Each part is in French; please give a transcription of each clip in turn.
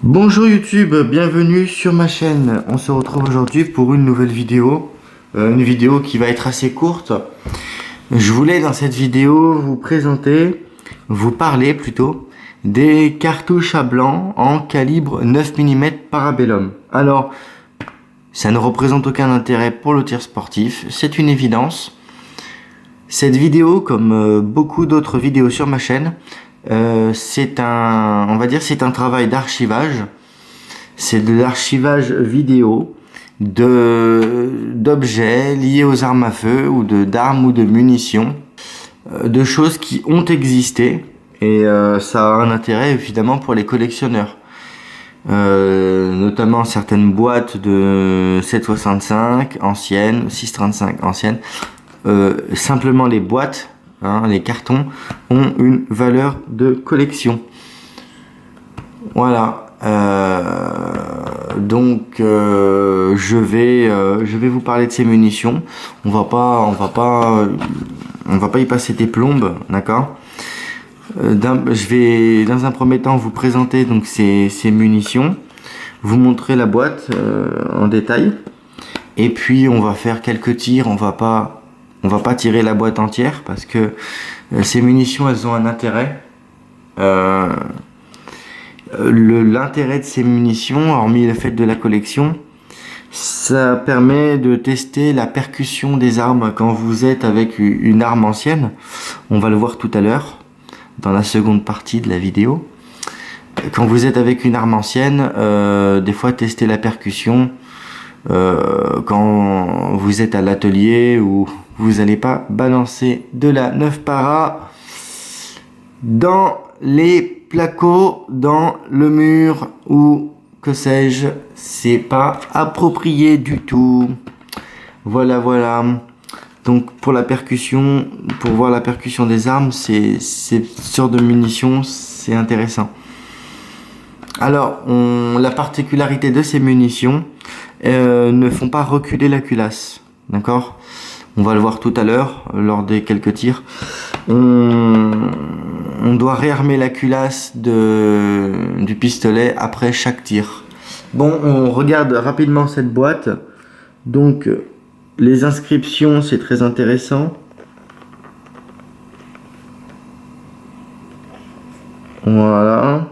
Bonjour YouTube, bienvenue sur ma chaîne. On se retrouve aujourd'hui pour une nouvelle vidéo. Une vidéo qui va être assez courte. Je voulais dans cette vidéo vous parler plutôt, des cartouches à blanc en calibre 9 mm Parabellum. Alors, ça ne représente aucun intérêt pour le tir sportif, c'est une évidence. Cette vidéo, comme beaucoup d'autres vidéos sur ma chaîne, c'est un travail d'archivage. C'est de l'archivage vidéo d'objets liés aux armes à feu ou d'armes ou de munitions, de choses qui ont existé, et ça a un intérêt évidemment pour les collectionneurs. Notamment certaines boîtes de 7,65 anciennes, 6,35 anciennes. Simplement les boîtes, les cartons ont une valeur de collection. Voilà. Donc je vais vous parler de ces munitions. On va pas y passer des plombes, d'accord. Je vais dans un premier temps vous présenter donc ces munitions, vous montrer la boîte en détail, et puis on va faire quelques tirs. On va pas tirer la boîte entière parce que ces munitions, elles ont un intérêt. L'intérêt de ces munitions, hormis le fait de la collection, ça permet de tester la percussion des armes quand vous êtes avec une arme ancienne. On va le voir tout à l'heure dans la seconde partie de la vidéo. Quand vous êtes avec une arme ancienne, des fois tester la percussion quand vous êtes à l'atelier où vous n'allez pas balancer de la 9 para dans les placos, dans le mur ou que sais-je. C'est pas approprié du tout. Voilà. Donc pour la percussion, pour voir la percussion des armes, ces sortes de munitions, c'est intéressant. Alors, la particularité de ces munitions ne font pas reculer la culasse, d'accord? On va le voir tout à l'heure lors des quelques tirs. On doit réarmer la culasse du pistolet après chaque tir. Bon, on regarde rapidement cette boîte. Donc, les inscriptions, c'est très intéressant. Voilà.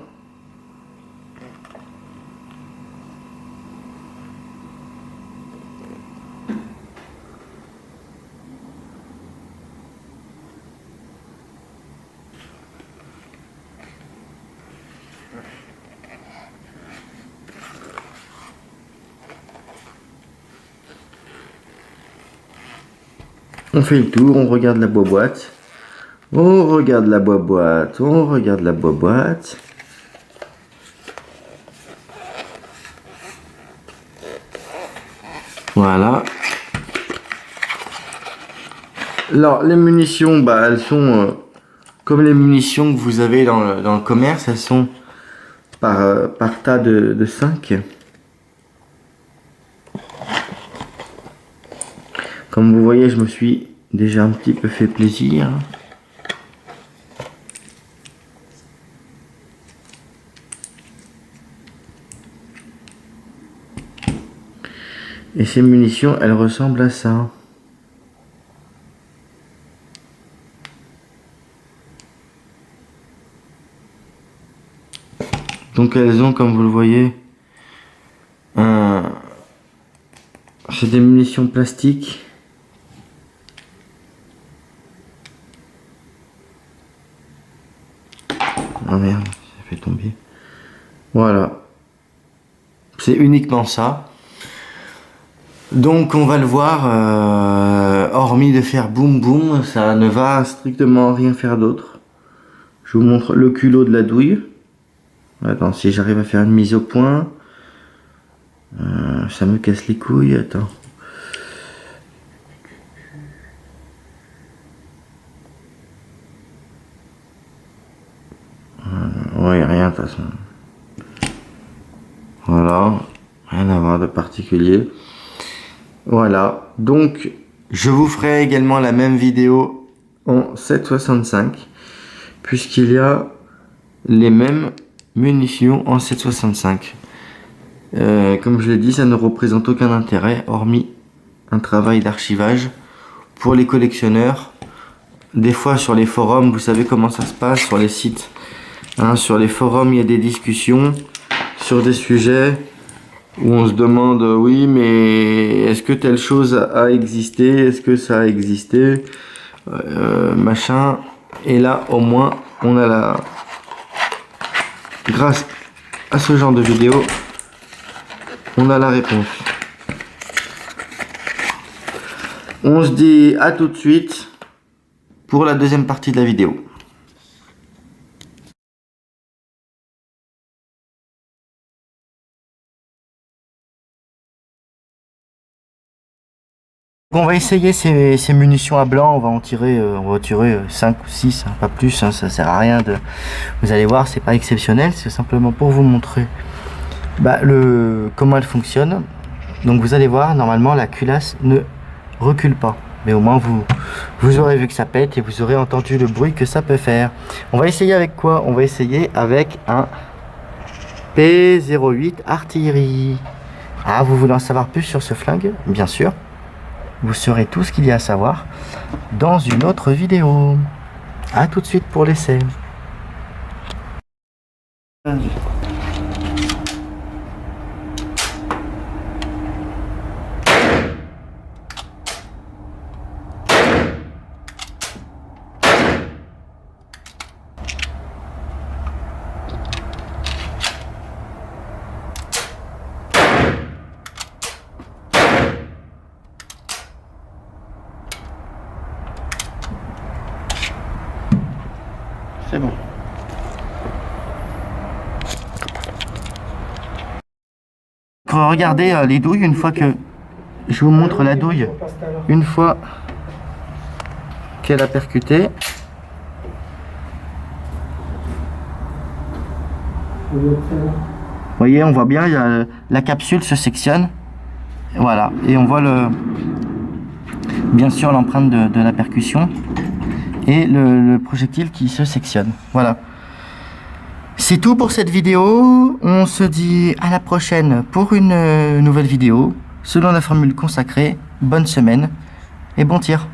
On fait le tour, on regarde la boîte. On regarde la boîte. Voilà. Alors, les munitions, elles sont comme les munitions que vous avez dans le commerce. Elles sont par tas de 5. Comme vous voyez, je me suis déjà un petit peu fait plaisir. Et ces munitions, elles ressemblent à ça. Donc elles ont, comme vous le voyez, c'est des munitions plastiques. Oh merde, ça fait tomber. Voilà. C'est uniquement ça. Donc on va le voir, hormis de faire boum boum, ça ne va strictement rien faire d'autre. Je vous montre le culot de la douille. Attends, si j'arrive à faire une mise au point. Ça me casse les couilles, attends. Ouais, rien de toute façon. Voilà, rien à voir de particulier. Voilà, donc je vous ferai également la même vidéo en 7,65 puisqu'il y a les mêmes munitions en 7,65. Comme je l'ai dit, ça ne représente aucun intérêt, hormis un travail d'archivage pour les collectionneurs. Des fois sur les forums, vous savez comment ça se passe sur les sites. Hein, sur les forums, il y a des discussions sur des sujets où on se demande, oui, mais est-ce que telle chose a existé? Est-ce que ça a existé? Machin. Et là, au moins, on a la... Grâce à ce genre de vidéo, on a la réponse. On se dit à tout de suite pour la deuxième partie de la vidéo. On va essayer ces munitions à blanc, on va en tirer, 5 ou 6, hein, pas plus, hein, ça sert à rien de... Vous allez voir, c'est pas exceptionnel, c'est simplement pour vous montrer comment elle fonctionne. Donc vous allez voir, normalement la culasse ne recule pas. Mais au moins vous aurez vu que ça pète et vous aurez entendu le bruit que ça peut faire. On va essayer avec quoi? On va essayer avec un P08 artillerie. Ah, vous voulez en savoir plus sur ce flingue? Bien sûr. Vous saurez tout ce qu'il y a à savoir dans une autre vidéo. A tout de suite pour l'essai. C'est bon. Regardez les douilles, une fois que je vous montre la douille, une fois qu'elle a percuté. Vous voyez, on voit bien, la capsule se sectionne. Voilà, et on voit bien sûr l'empreinte de la percussion et le projectile qui se sectionne. Voilà. C'est tout pour cette vidéo. On se dit à la prochaine pour une nouvelle vidéo selon la formule consacrée. Bonne semaine et bon tir.